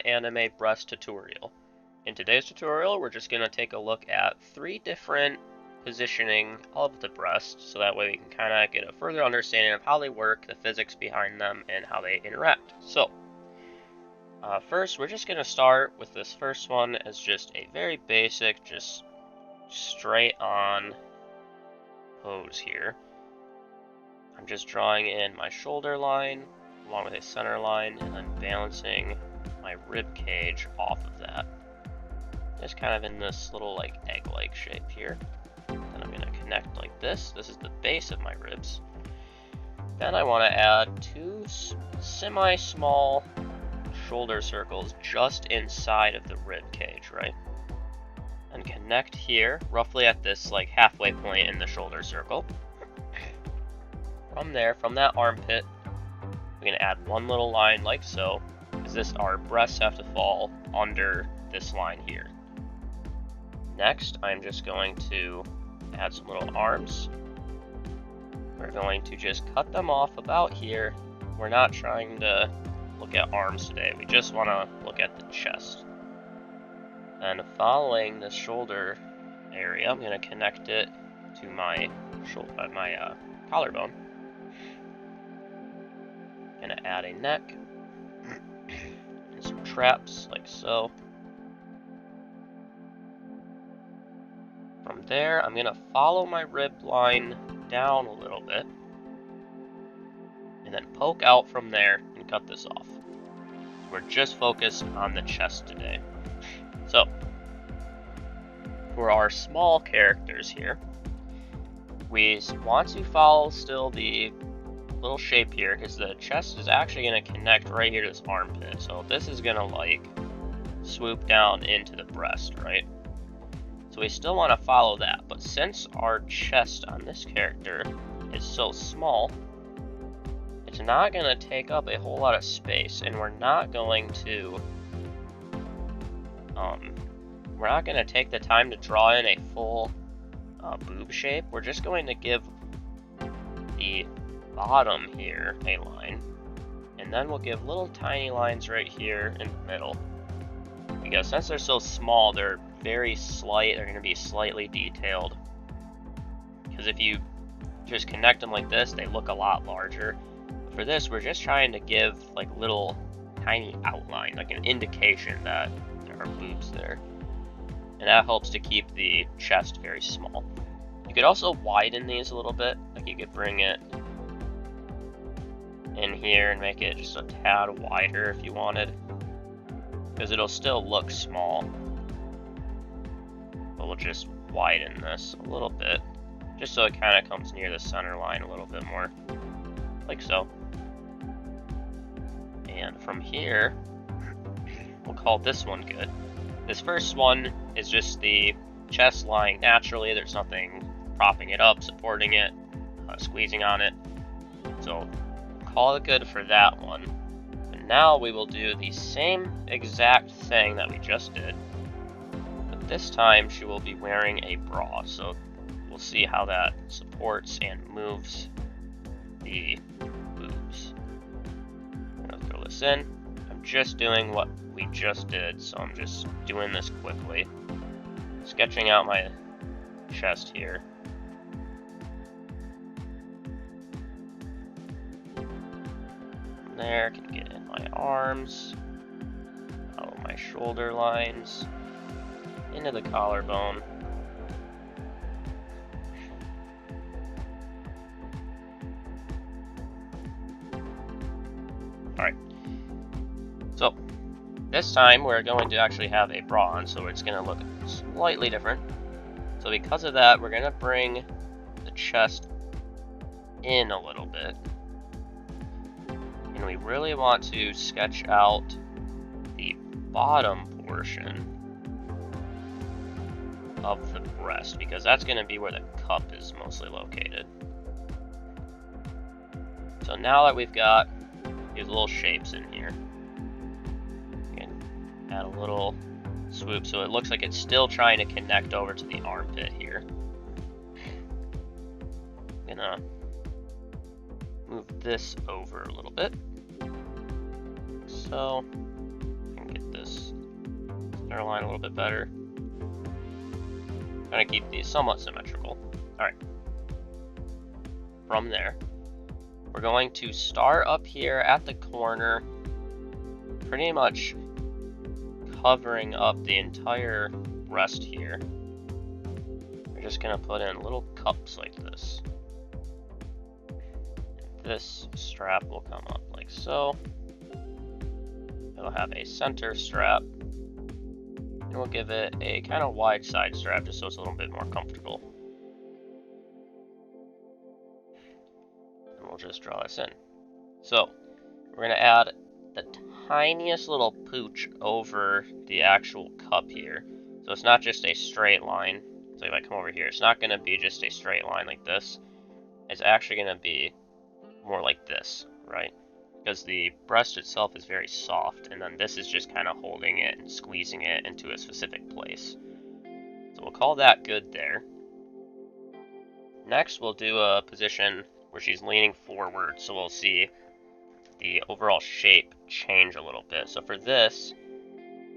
Anime breast tutorial. In today's tutorial, we're just going to take a look at 3 different positioning of the breast, so that way we can kind of get a further understanding of how they work, the physics behind them, and how they interact. So, first we're just going to start with this first one as just a very basic, just straight on pose here. I'm just drawing in my shoulder line along with a center line and then balancing my rib cage off of that. Just kind of in this little like egg-like shape here. Then I'm going to connect like this. This is the base of my ribs. Then I want to add 2 semi-small shoulder circles just inside of the rib cage, right? And connect here, roughly at this like halfway point in the shoulder circle. From there, from that armpit, we're going to add 1 little line like so, because our breasts have to fall under this line here. Next, I'm just going to add some little arms. We're going to just cut them off about here. We're not trying to look at arms today, we just want to look at the chest. And following the shoulder area, I'm going to connect it to my collarbone. Going to add a neck and some traps like so. From there, I'm going to follow my rib line down a little bit and then poke out from there and cut this off. We're just focused on the chest today. So, for our small characters here, we want to follow still the little shape here because the chest is actually going to connect right here to this armpit. So this is going to like swoop down into the breast, right? So we still want to follow that, but since our chest on this character is so small, it's not going to take up a whole lot of space, and we're not going to take the time to draw in a full boob shape. We're just going to give the bottom here a line, and then we'll give little tiny lines right here in the middle, because since they're so small, they're very slight. They're going to be slightly detailed, because if you just connect them like this, they look a lot larger. But for this, we're just trying to give like little tiny outline, like an indication that there are boobs there, and that helps to keep the chest very small. You could also widen these a little bit, like you could bring it in here and make it just a tad wider if you wanted, because it'll still look small. But we'll just widen this a little bit, just so it kind of comes near the center line a little bit more, like so. And from here, we'll call this one good. This first one is just the chest lying naturally. There's nothing propping it up, supporting it, squeezing on it. So call it good for that one. And now we will do the same exact thing that we just did, but this time she will be wearing a bra. So we'll see how that supports and moves the boobs. I'm gonna throw this in. I'm just doing what we just did, so I'm just doing this quickly. Sketching out my chest here. From there, can get in my arms, follow my shoulder lines, into the collarbone. Alright, so this time we're going to actually have a bra on, so it's going to look slightly different. So because of that, we're going to bring the chest in a little bit. And we really want to sketch out the bottom portion of the breast, because that's going to be where the cup is mostly located. So now that we've got these little shapes in here, we can add a little swoop so it looks like it's still trying to connect over to the armpit here. I'm gonna move this over a little bit, so I can get center line a little bit better. Trying to keep these somewhat symmetrical. Alright. From there, we're going to start up here at the corner, pretty much covering up the entire breast here. We're just going to put in little cups like this. This strap will come up like so. It'll have a center strap. And we'll give it a kind of wide side strap just so it's a little bit more comfortable. And we'll just draw this in. So, we're going to add the tiniest little pooch over the actual cup here. So it's not just a straight line. So if I come over here, it's not going to be just a straight line like this. It's actually going to be more like this, right? Because the breast itself is very soft, and then this is just kind of holding it and squeezing it into a specific place. So we'll call that good there. Next, we'll do a position where she's leaning forward, so we'll see the overall shape change a little bit. So for this,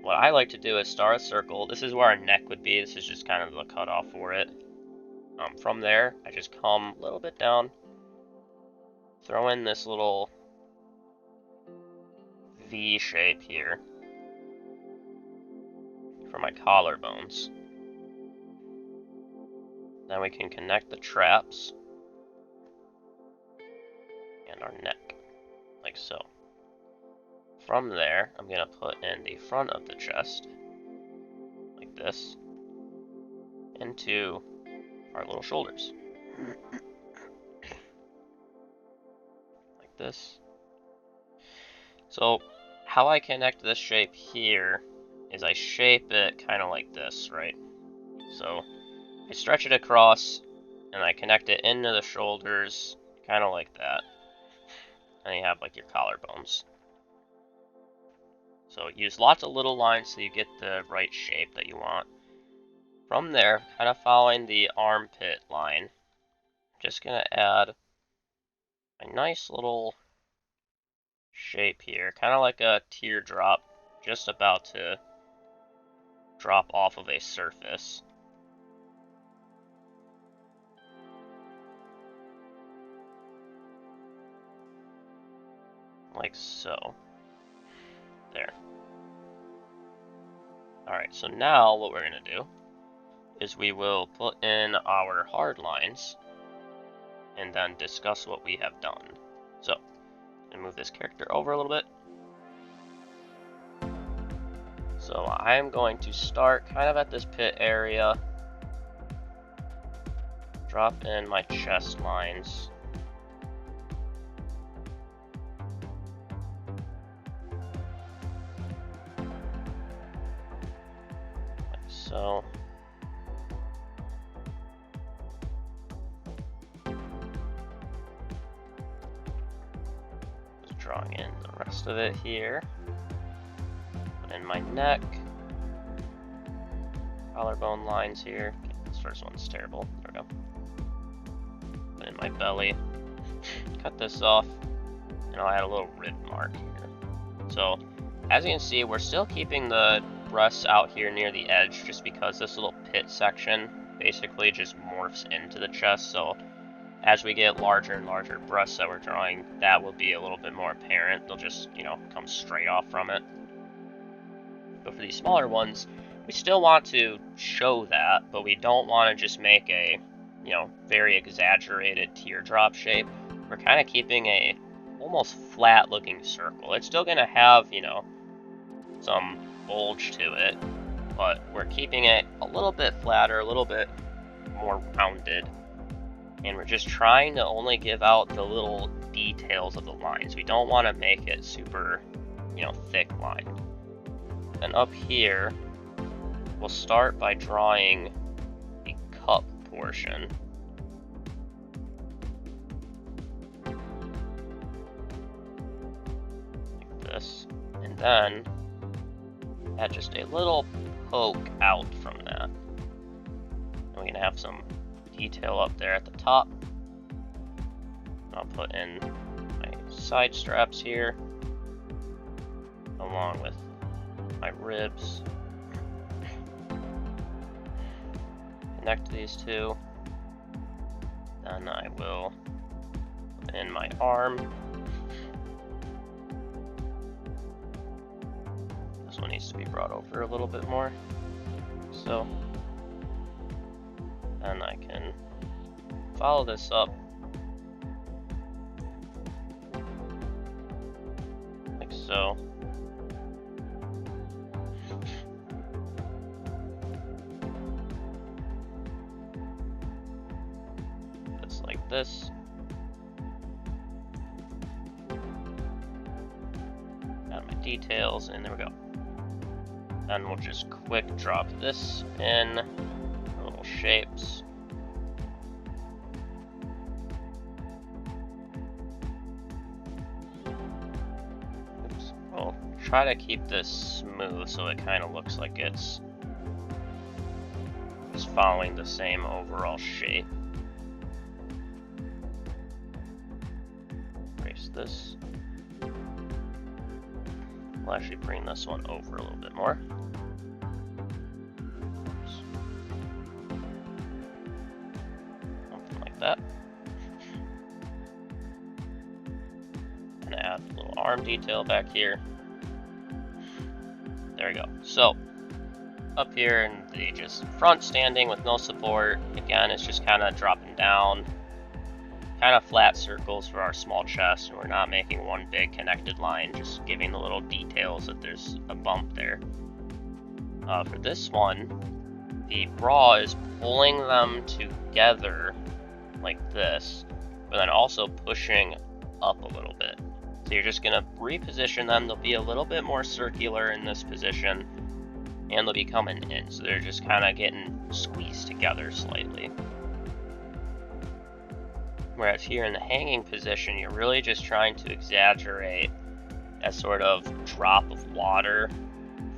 what I like to do is start a circle. This is where our neck would be. This is just kind of the cutoff for it. From there, I just come a little bit down, throw in this little V shape here for my collarbones. Then we can connect the traps and our neck, like so. From there, I'm going to put in the front of the chest, like this, into our little shoulders. Like this. So, how I connect this shape here is I shape it kind of like this, right? So, I stretch it across, and I connect it into the shoulders, kind of like that. And you have like your collarbones. So use lots of little lines so you get the right shape that you want. From there, kind of following the armpit line, I'm just going to add a nice little shape here, kind of like a teardrop, just about to drop off of a surface. Like so. There. Alright, so now what we're going to do is we will put in our hard lines and then discuss what we have done. So, I'm going to move this character over a little bit. So I'm going to start kind of at this pit area, drop in my chest lines. So, just drawing in the rest of it here. Put in my neck, collarbone lines here. Okay, this first one's terrible. There we go. Put in my belly, cut this off, and I'll add a little rib mark here. So, as you can see, we're still keeping the breasts out here near the edge just because this little pit section basically just morphs into the chest. So as we get larger and larger breasts that we're drawing, that will be a little bit more apparent. They'll just, come straight off from it. But for these smaller ones, we still want to show that, but we don't want to just make a, very exaggerated teardrop shape. We're kind of keeping a almost flat looking circle. It's still going to have, some bulge to it, but we're keeping it a little bit flatter, a little bit more rounded, and we're just trying to only give out the little details of the lines. We don't want to make it super, thick lined. And up here, we'll start by drawing the cup portion. Like this, and then add just a little poke out from that. And we can have some detail up there at the top. I'll put in my side straps here, along with my ribs. connect these two. Then I will put in my arm. This one needs to be brought over a little bit more. So, and I can follow this up like so. Just like this. Got my details, and there we go. And we'll just quick drop this in little shapes. Oops. We'll try to keep this smooth so it kind of looks like it's just following the same overall shape. Erase this. We'll actually bring this one over a little bit more. Something like that. And add a little arm detail back here. There we go. So, up here in the just front standing with no support, again, it's just kind of dropping down. Kind of flat circles for our small chest, and we're not making one big connected line, just giving the little details that there's a bump there. For this one, the bra is pulling them together like this, but then also pushing up a little bit. So you're just going to reposition them. They'll be a little bit more circular in this position, and they'll be coming in, so they're just kind of getting squeezed together slightly. Whereas here in the hanging position, you're really just trying to exaggerate that sort of drop of water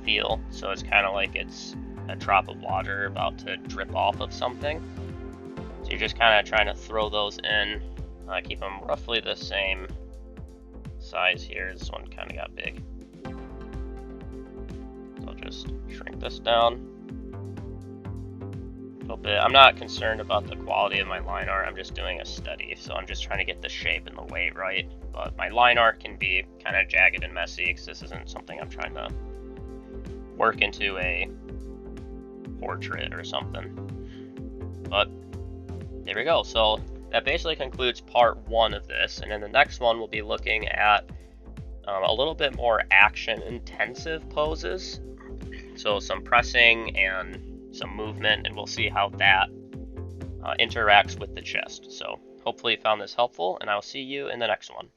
feel. So it's kind of like it's a drop of water about to drip off of something. So you're just kind of trying to throw those in, keep them roughly the same size here. This one kind of got big. So I'll just shrink this down a little bit. I'm not concerned about the quality of my line art. I'm just doing a study, so I'm just trying to get the shape and the weight right. But my line art can be kind of jagged and messy because this isn't something I'm trying to work into a portrait or something. But there we go. So that basically concludes part one of this, and in the next one we'll be looking at a little bit more action intensive poses. So some pressing and some movement, and we'll see how that interacts with the chest. So hopefully you found this helpful, and I'll see you in the next one.